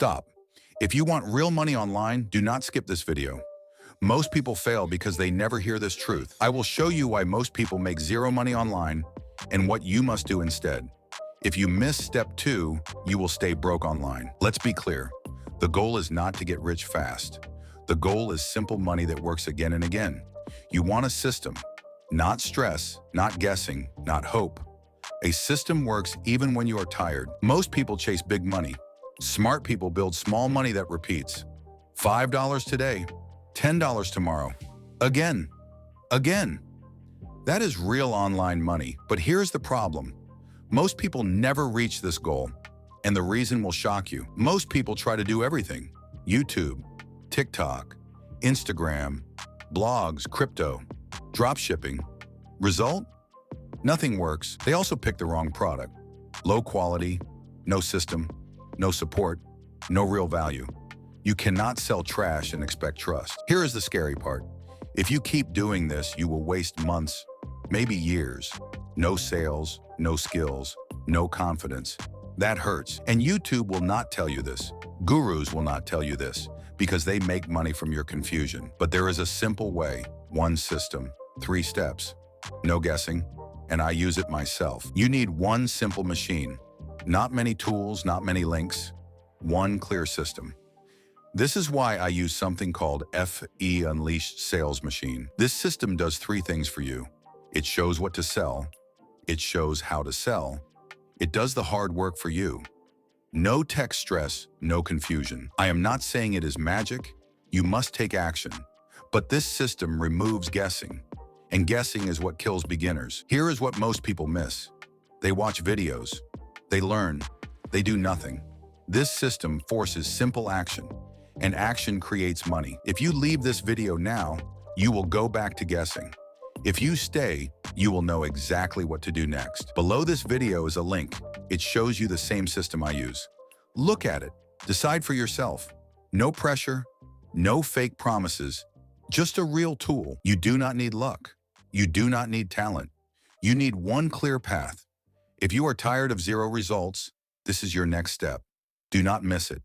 Stop. If you want real money online, do not skip this video. Most people fail because they never hear this truth. I will show you why most people make zero money online and what you must do instead. If you miss step 2, you will stay broke online. Let's be clear. The goal is not to get rich fast. The goal is simple money that works again and again. You want a system, not stress, not guessing, not hope. A system works even when you are tired. Most people chase big money. Smart people build small money that repeats. $5 today, $10 tomorrow. Again. That is real online money. But here's the problem. Most people never reach this goal. And the reason will shock you. Most people try to do everything. YouTube, TikTok, Instagram, blogs, crypto, dropshipping. Result? Nothing works. They also pick the wrong product. Low quality, no system, no support, no real value. You cannot sell trash and expect trust. Here is the scary part. If you keep doing this, you will waste months, maybe years. No sales, no skills, no confidence. That hurts. And YouTube will not tell you this. Gurus will not tell you this because they make money from your confusion. But there is a simple way, one system, 3 steps, no guessing, and I use it myself. You need one simple machine, not many tools, not many links, one clear system. This is why I use something called FE Unleashed Sales Machine. This system does 3 things for you. It shows what to sell. It shows how to sell. It does the hard work for you. No tech stress, no confusion. I am not saying it is magic. You must take action. But this system removes guessing. And guessing is what kills beginners. Here is what most people miss. They watch videos. They learn. They do nothing. This system forces simple action. And action creates money. If you leave this video now, you will go back to guessing. If you stay, you will know exactly what to do next. Below this video is a link. It shows you the same system I use. Look at it. Decide for yourself. No pressure, no fake promises, just a real tool. You do not need luck. You do not need talent. You need one clear path. If you are tired of zero results, this is your next step. Do not miss it.